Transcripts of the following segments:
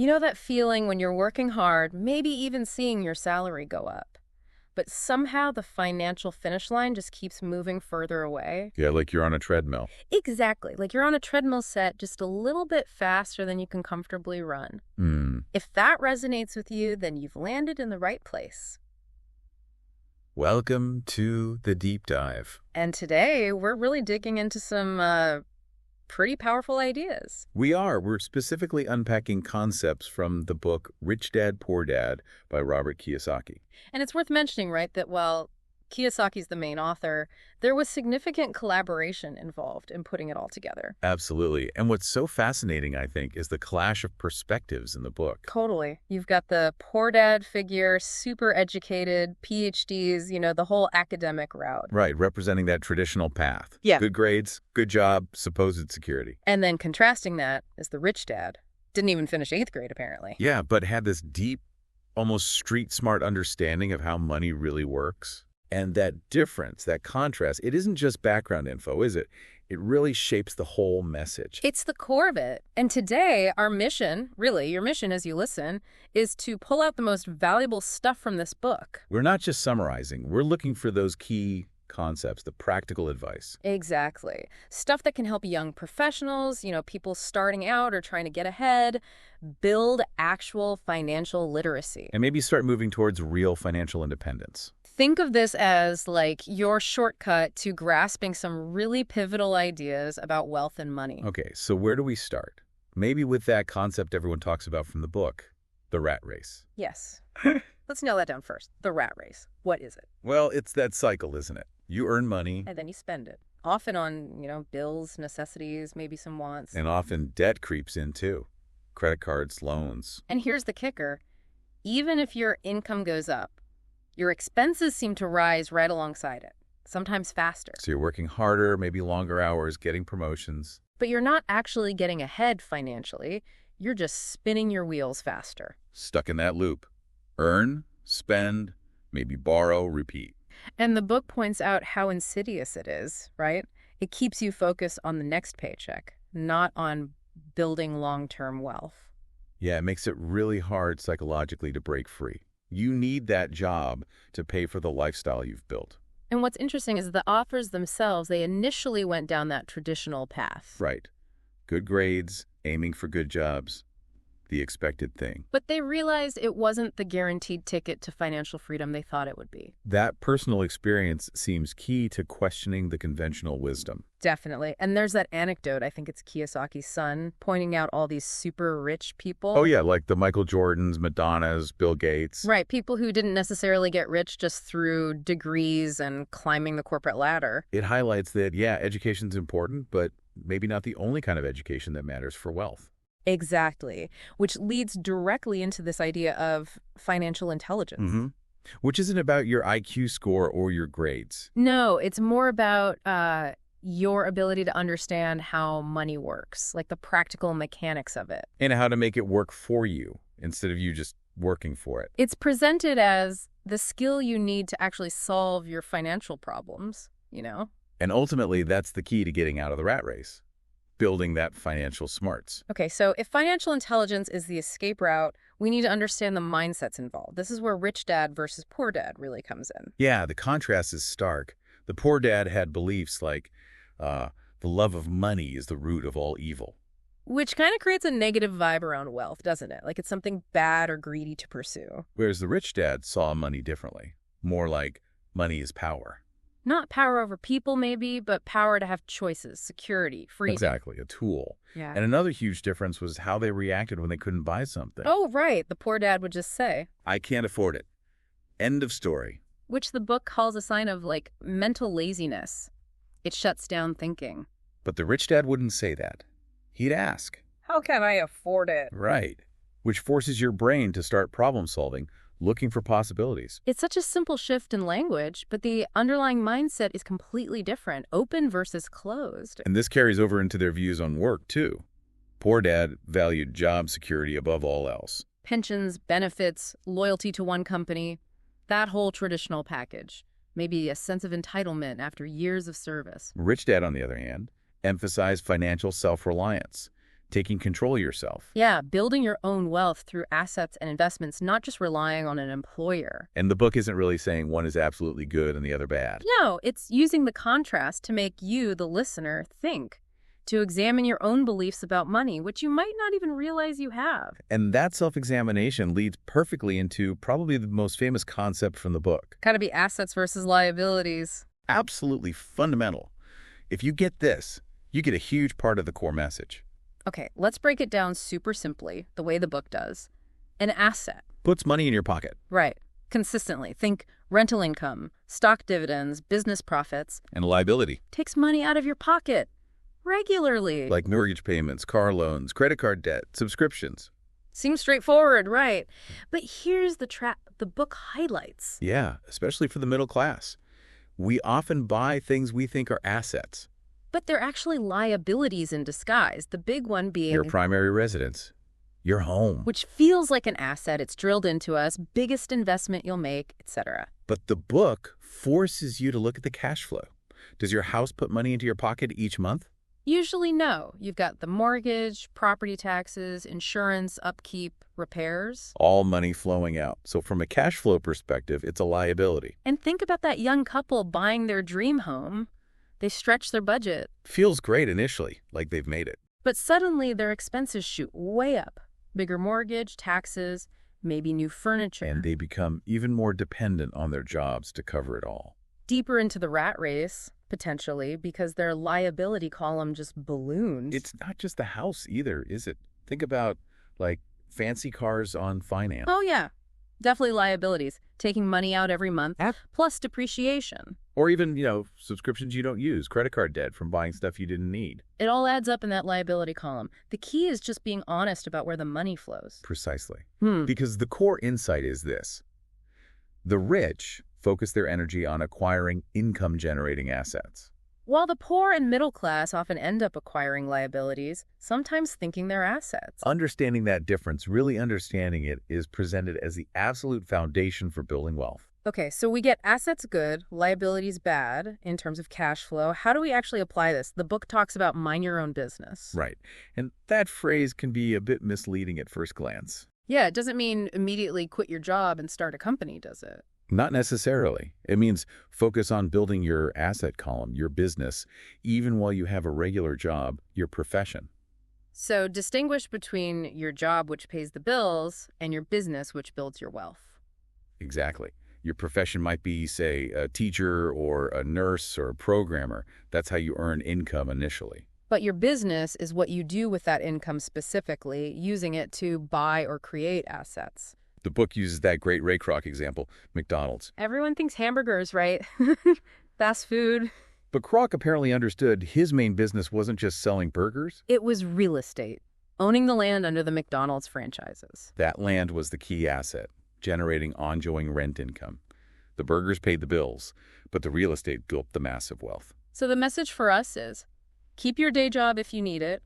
You know that feeling when you're working hard, maybe even seeing your salary go up, but somehow the financial finish line just keeps moving further away? Yeah, like you're on a treadmill. Exactly, like you're on a treadmill set just a little bit faster than you can comfortably run. Hmm. If that resonates with you, then you've landed in the right place. Welcome to the deep dive. And today, we're really digging into some pretty powerful ideas. We're specifically unpacking concepts from the book Rich Dad, Poor Dad by Robert Kiyosaki. And it's worth mentioning, right, that while Kiyosaki's the main author, there was significant collaboration involved in putting it all together. Absolutely. And what's so fascinating, I think, is the clash of perspectives in the book. Totally. You've got the poor dad figure, super educated, PhDs, the whole academic route. Right, representing that traditional path. Yeah. Good grades, good job, supposed security. And then contrasting that is the rich dad. Didn't even finish 8th grade, apparently. Yeah, but had this deep, almost street-smart understanding of how money really works. And that difference, that contrast, it isn't just background info, is it? It really shapes the whole message. It's the core of it. And today, our mission, really, your mission as you listen, is to pull out the most valuable stuff from this book. We're not just summarizing. We're looking for those key concepts, the practical advice. Exactly. Stuff that can help young professionals, people starting out or trying to get ahead, build actual financial literacy. And maybe start moving towards real financial independence. Think of this as like your shortcut to grasping some really pivotal ideas about wealth and money. Okay, so where do we start? Maybe with that concept everyone talks about from the book, the rat race. Yes. Let's nail that down first. The rat race. What is it? Well, it's that cycle, isn't it? You earn money. And then you spend it. Often on, bills, necessities, maybe some wants. And often debt creeps in too. Credit cards, loans. And here's the kicker. Even if your income goes up, your expenses seem to rise right alongside it, sometimes faster. So you're working harder, maybe longer hours, getting promotions. But you're not actually getting ahead financially. You're just spinning your wheels faster. Stuck in that loop. Earn, spend, maybe borrow, repeat. And the book points out how insidious it is, right? It keeps you focused on the next paycheck, not on building long-term wealth. Yeah, it makes it really hard psychologically to break free. You need that job to pay for the lifestyle you've built. And what's interesting is the authors themselves, they initially went down that traditional path. Right. Good grades, aiming for good jobs, the expected thing. But they realized it wasn't the guaranteed ticket to financial freedom they thought it would be. That personal experience seems key to questioning the conventional wisdom. Definitely. And there's that anecdote, I think it's Kiyosaki's son, pointing out all these super rich people. Oh, yeah, like the Michael Jordans, Madonnas, Bill Gates. Right, people who didn't necessarily get rich just through degrees and climbing the corporate ladder. It highlights that, yeah, education's important, but maybe not the only kind of education that matters for wealth. Exactly, which leads directly into this idea of financial intelligence. Mm-hmm. Which isn't about your IQ score or your grades. No, it's more about your ability to understand how money works, like the practical mechanics of it. And how to make it work for you instead of you just working for it. It's presented as the skill you need to actually solve your financial problems. And ultimately, that's the key to getting out of the rat race. Building that financial smarts. Okay, so if financial intelligence is the escape route, we need to understand the mindsets involved. This is where rich dad versus poor dad really comes in. Yeah, the contrast is stark. The poor dad had beliefs like the love of money is the root of all evil. Which kind of creates a negative vibe around wealth, doesn't it? Like it's something bad or greedy to pursue. Whereas the rich dad saw money differently. More like money is power. Not power over people, maybe, but power to have choices, security, freedom. Exactly, a tool. Yeah. And another huge difference was how they reacted when they couldn't buy something. Oh, right. The poor dad would just say. I can't afford it. End of story. Which the book calls a sign of, like, mental laziness. It shuts down thinking. But the rich dad wouldn't say that. He'd ask. How can I afford it? Right. Which forces your brain to start problem solving, looking for possibilities. It's such a simple shift in language, but the underlying mindset is completely different, open versus closed. And this carries over into their views on work, too. Poor dad valued job security above all else. Pensions, benefits, loyalty to one company, that whole traditional package. Maybe a sense of entitlement after years of service. Rich dad, on the other hand, emphasized financial self-reliance, taking control of yourself. Yeah, building your own wealth through assets and investments, not just relying on an employer. And the book isn't really saying one is absolutely good and the other bad. No, it's using the contrast to make you, the listener, think, to examine your own beliefs about money, which you might not even realize you have. And that self-examination leads perfectly into probably the most famous concept from the book. Gotta be assets versus liabilities. Absolutely fundamental. If you get this, you get a huge part of the core message. Okay, let's break it down super simply, the way the book does. An asset. Puts money in your pocket. Right. Consistently. Think rental income, stock dividends, business profits. And a liability. Takes money out of your pocket. Regularly. Like mortgage payments, car loans, credit card debt, subscriptions. Seems straightforward, right? But here's the trap the book highlights. Yeah, especially for the middle class. We often buy things we think are assets. But they're actually liabilities in disguise, the big one being Your primary residence. Your home. which feels like an asset. It's drilled into us, biggest investment you'll make, etc. But the book forces you to look at the cash flow. Does your house put money into your pocket each month? Usually no. You've got the mortgage, property taxes, insurance, upkeep, repairs. All money flowing out. So from a cash flow perspective, it's a liability. And think about that young couple buying their dream home. They stretch their budget, Feels great initially, like they've made it. but suddenly their expenses shoot way up. Bigger mortgage, taxes, maybe new furniture. And they become even more dependent on their jobs to cover it all. Deeper into the rat race, potentially, because their liability column just balloons. It's not just the house either, is it? Think about, like, fancy cars on finance. Oh, yeah. Definitely liabilities. Taking money out every month, Yep. plus depreciation. Or even, subscriptions you don't use, credit card debt from buying stuff you didn't need. It all adds up in that liability column. The key is just being honest about where the money flows. Precisely. Hmm. Because the core insight is this. The rich focus their energy on acquiring income-generating assets. While the poor and middle class often end up acquiring liabilities, sometimes thinking they're assets. Understanding that difference, really understanding it, is presented as the absolute foundation for building wealth. Okay, so we get assets good, liabilities bad in terms of cash flow. How do we actually apply this? The book talks about mind your own business. Right. And that phrase can be a bit misleading at first glance. Yeah, it doesn't mean immediately quit your job and start a company, does it? Not necessarily. It means focus on building your asset column, your business, even while you have a regular job, your profession. So distinguish between your job, which pays the bills, and your business, which builds your wealth. Exactly. Your profession might be, say, a teacher or a nurse or a programmer. That's how you earn income initially. But your business is what you do with that income specifically, using it to buy or create assets. The book uses that great Ray Kroc example, McDonald's. Everyone thinks hamburgers, right? Fast food. But Kroc apparently understood his main business wasn't just selling burgers. It was real estate, owning the land under the McDonald's franchises. That land was the key asset, generating ongoing rent income. The burgers paid the bills, but the real estate built the massive wealth. So the message for us is, keep your day job if you need it,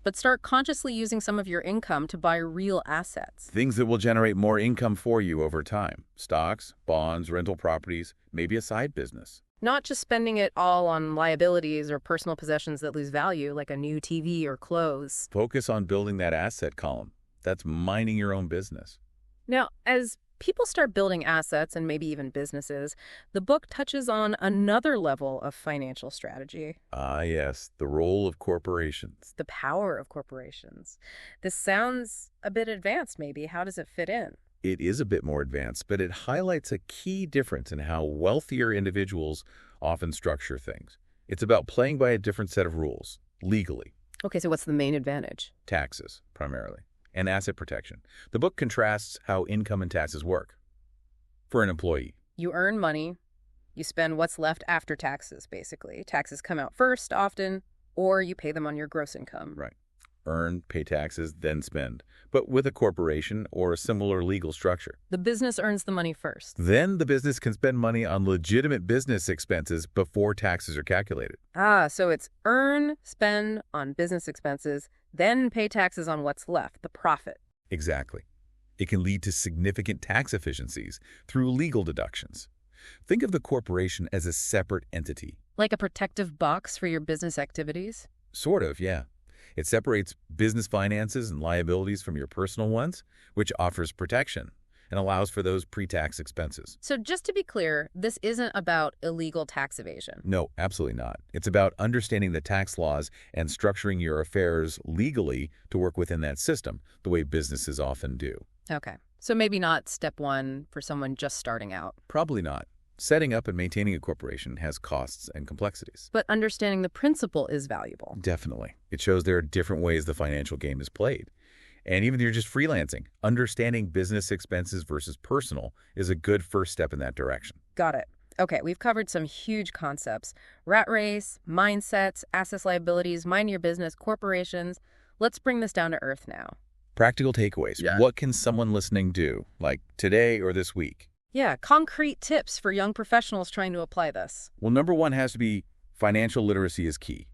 but start consciously using some of your income to buy real assets. Things that will generate more income for you over time. Stocks, bonds, rental properties, maybe a side business. Not just spending it all on liabilities or personal possessions that lose value, like a new TV or clothes. Focus on building that asset column. That's minding your own business. Now, as people start building assets and maybe even businesses, the book touches on another level of financial strategy. Ah, yes, the role of corporations. The power of corporations. This sounds a bit advanced, maybe. How does it fit in? It is a bit more advanced, but it highlights a key difference in how wealthier individuals often structure things. It's about playing by a different set of rules, legally. Okay, so what's the main advantage? Taxes, primarily, and asset protection. The book contrasts how income and taxes work for an employee. You earn money, you spend what's left after taxes, basically. Taxes come out first, often, or you pay them on your gross income. Right. Earn, pay taxes, then spend. But with a corporation or a similar legal structure. The business earns the money first. Then the business can spend money on legitimate business expenses before taxes are calculated. Ah, so it's earn, spend on business expenses, then pay taxes on what's left, the profit. Exactly. It can lead to significant tax efficiencies through legal deductions. Think of the corporation as a separate entity. Like a protective box for your business activities? Sort of, yeah. It separates business finances and liabilities from your personal ones, which offers protection and allows for those pre-tax expenses. So just to be clear, this isn't about illegal tax evasion. No, absolutely not. It's about understanding the tax laws and structuring your affairs legally to work within that system, the way businesses often do. Okay. So maybe not step one for someone just starting out. Probably not. Setting up and maintaining a corporation has costs and complexities. But understanding the principle is valuable. Definitely. It shows there are different ways the financial game is played. And even if you're just freelancing, understanding business expenses versus personal is a good first step in that direction. Got it. Okay, we've covered some huge concepts. Rat race, mindsets, assets, liabilities, mind your business, corporations. Let's bring this down to earth now. Practical takeaways. Yeah. What can someone listening do, like today or this week? Yeah, concrete tips for young professionals trying to apply this. Well, number one has to be financial literacy is key.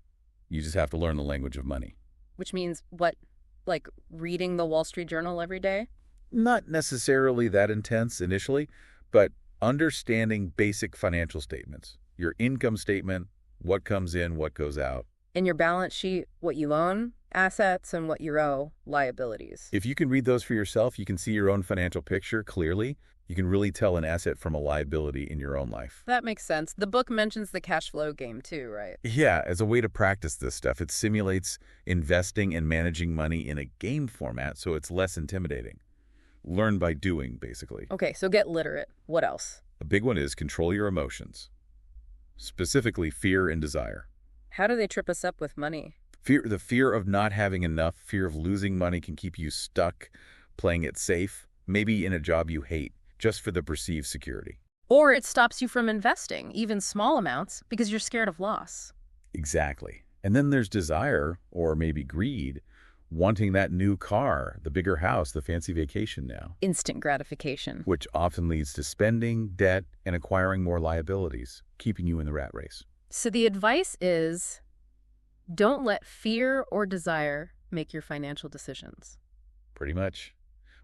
You just have to learn the language of money. Which means what? Like reading the Wall Street Journal every day? Not necessarily that intense initially, but understanding basic financial statements. Your income statement, what comes in, what goes out. In your balance sheet, what you own, assets, and what you owe, liabilities. If you can read those for yourself, you can see your own financial picture clearly. You can really tell an asset from a liability in your own life. That makes sense. The book mentions the cash flow game too, right? Yeah, as a way to practice this stuff, it simulates investing and managing money in a game format, so it's less intimidating. Learn by doing, basically. Okay, so get literate. What else? A big one is control your emotions, specifically fear and desire. How do they trip us up with money? The fear of not having enough, fear of losing money can keep you stuck playing it safe, maybe in a job you hate, just for the perceived security. Or it stops you from investing, even small amounts, because you're scared of loss. Exactly. And then there's desire, or maybe greed, wanting that new car, the bigger house, the fancy vacation now. Instant gratification. Which often leads to spending, debt, and acquiring more liabilities, keeping you in the rat race. So the advice is, don't let fear or desire make your financial decisions. Pretty much.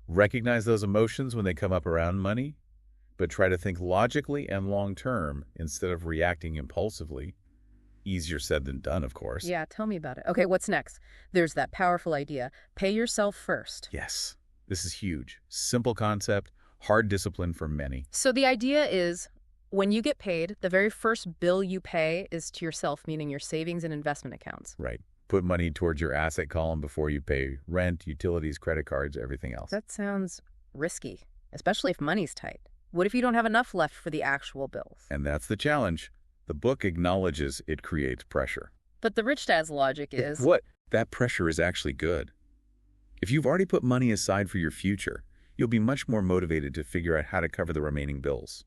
Recognize those emotions when they come up around money, but try to think logically and long-term instead of reacting impulsively. Easier said than done, of course. Yeah, tell me about it. Okay, what's next? There's that powerful idea. Pay yourself first. Yes, this is huge. Simple concept, hard discipline for many. So the idea is, when you get paid, the very first bill you pay is to yourself, meaning your savings and investment accounts. Right. Put money towards your asset column before you pay rent, utilities, credit cards, everything else. That sounds risky, especially if money's tight. What if you don't have enough left for the actual bills? And that's the challenge. The book acknowledges it creates pressure. But the rich dad's logic is... What? That pressure is actually good. If you've already put money aside for your future, you'll be much more motivated to figure out how to cover the remaining bills.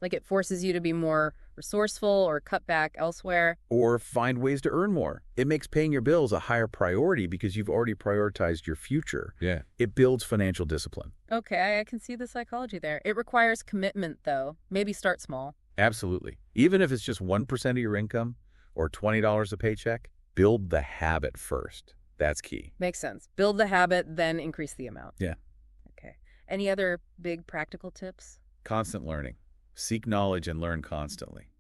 Like it forces you to be more resourceful or cut back elsewhere. Or find ways to earn more. It makes paying your bills a higher priority because you've already prioritized your future. Yeah. It builds financial discipline. Okay, I can see the psychology there. It requires commitment, though. Maybe start small. Absolutely. Even if it's just 1% of your income or $20 a paycheck, build the habit first. That's key. Makes sense. Build the habit, then increase the amount. Yeah. Okay. Any other big practical tips? Constant learning. Seek knowledge and learn constantly.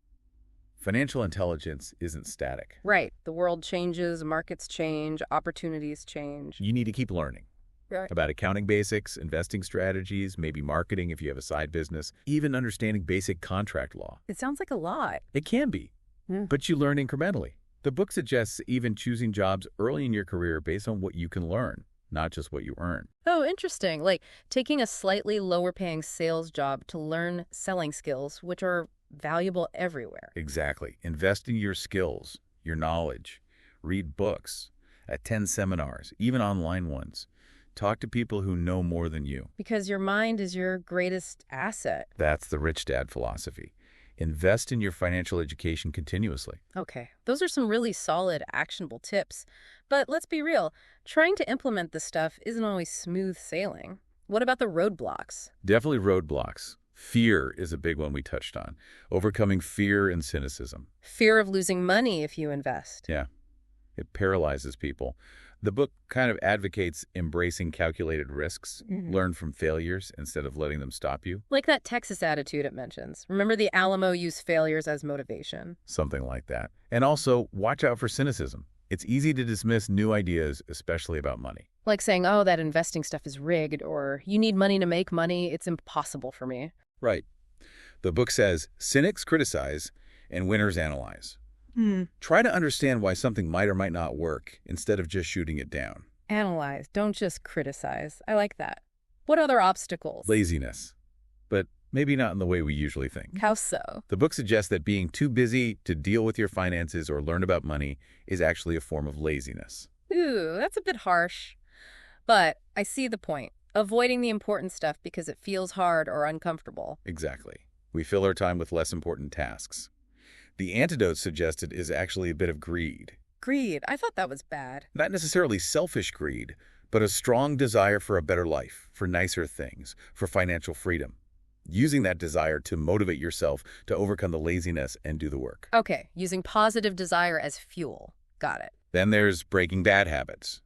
Financial intelligence isn't static. Right. The world changes, markets change, opportunities change. You need to keep learning. Right. About accounting basics, investing strategies, maybe marketing if you have a side business, even understanding basic contract law. It sounds like a lot. It can be, but you learn incrementally. The book suggests even choosing jobs early in your career based on what you can learn, not just what you earn. Oh, interesting. Like taking a slightly lower paying sales job to learn selling skills, which are valuable everywhere. Exactly. Invest in your skills, your knowledge. Read books, attend seminars, even online ones. Talk to people who know more than you. Because your mind is your greatest asset. That's the rich dad philosophy. Invest in your financial education continuously. Okay, those are some really solid, actionable tips. But let's be real, trying to implement this stuff isn't always smooth sailing. What about the roadblocks? Definitely roadblocks. Fear is a big one we touched on. Overcoming fear and cynicism. Fear of losing money if you invest. Yeah, it paralyzes people. The book kind of advocates embracing calculated risks, learn from failures instead of letting them stop you. Like that Texas attitude it mentions. Remember the Alamo used failures as motivation. Something like that. And also, watch out for cynicism. It's easy to dismiss new ideas, especially about money. Like saying, oh, that investing stuff is rigged, or you need money to make money, it's impossible for me. Right. The book says, cynics criticize and winners analyze. Try to understand why something might or might not work instead of just shooting it down. Analyze, don't just criticize. I like that. What other obstacles? Laziness. But maybe not in the way we usually think. How so? The book suggests that being too busy to deal with your finances or learn about money is actually a form of laziness. Ooh, that's a bit harsh. But I see the point. Avoiding the important stuff because it feels hard or uncomfortable. Exactly. We fill our time with less important tasks. The antidote suggested is actually a bit of greed. Greed. I thought that was bad. Not necessarily selfish greed, but a strong desire for a better life, for nicer things, for financial freedom. Using that desire to motivate yourself to overcome the laziness and do the work. Okay, using positive desire as fuel. Got it. Then there's breaking bad habits.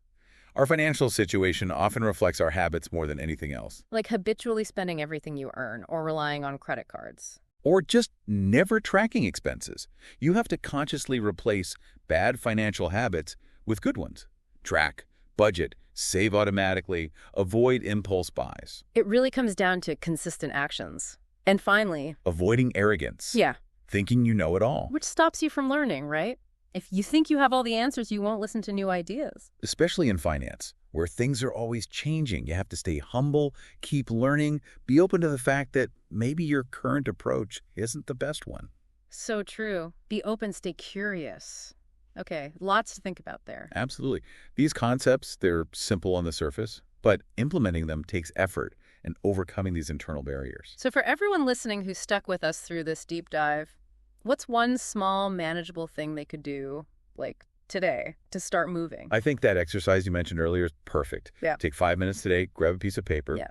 Our financial situation often reflects our habits more than anything else. Like habitually spending everything you earn or relying on credit cards. Or just never tracking expenses. You have to consciously replace bad financial habits with good ones. Track, budget, save automatically, avoid impulse buys. It really comes down to consistent actions. And finally, Avoiding arrogance. yeah, Thinking you know it all. which stops you from learning, right? If you think you have all the answers, you won't listen to new ideas. Especially in finance, where things are always changing. You have to stay humble, keep learning, be open to the fact that maybe your current approach isn't the best one. So true. Be open, stay curious. Okay, lots to think about there. Absolutely. These concepts, they're simple on the surface, but implementing them takes effort and overcoming these internal barriers. So for everyone listening who stuck with us through this deep dive, what's one small, manageable thing they could do, like today, to start moving? I think that exercise you mentioned earlier is perfect. Yeah. Take 5 minutes today, grab a piece of paper, Yeah.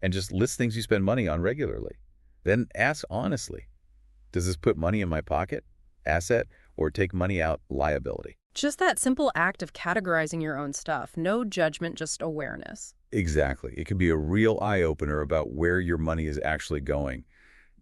and just list things you spend money on regularly. Then ask honestly, does this put money in my pocket, asset, or take money out, liability? Just that simple act of categorizing your own stuff. No judgment, just awareness. Exactly. It can be a real eye-opener about where your money is actually going.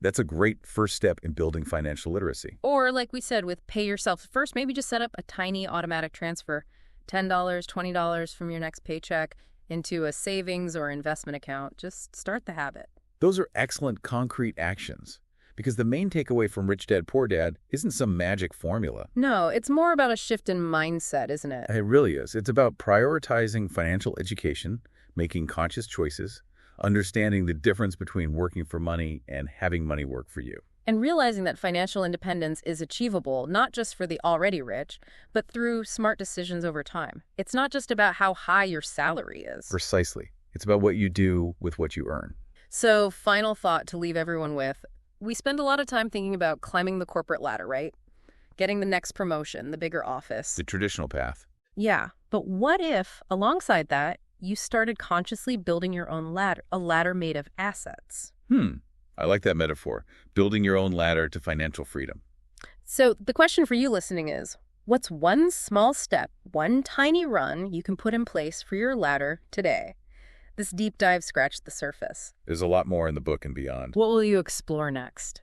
That's a great first step in building financial literacy. Or like we said, with pay yourself first, maybe just set up a tiny automatic transfer, $10, $20 from your next paycheck into a savings or investment account. Just start the habit. Those are excellent concrete actions because the main takeaway from Rich Dad, Poor Dad isn't some magic formula. No, it's more about a shift in mindset, isn't it? It really is. It's about prioritizing financial education, making conscious choices, understanding the difference between working for money and having money work for you. And realizing that financial independence is achievable, not just for the already rich, but through smart decisions over time. It's not just about how high your salary is. Precisely. It's about what you do with what you earn. So, final thought to leave everyone with. We spend a lot of time thinking about climbing the corporate ladder, right? Getting the next promotion, the bigger office. The traditional path. Yeah, but what if, alongside that, you started consciously building your own ladder, a ladder made of assets? I like that metaphor. Building your own ladder to financial freedom. So the question for you listening is, what's one small step, one tiny run you can put in place for your ladder today? This deep dive scratched the surface. There's a lot more in the book and beyond. What will you explore next?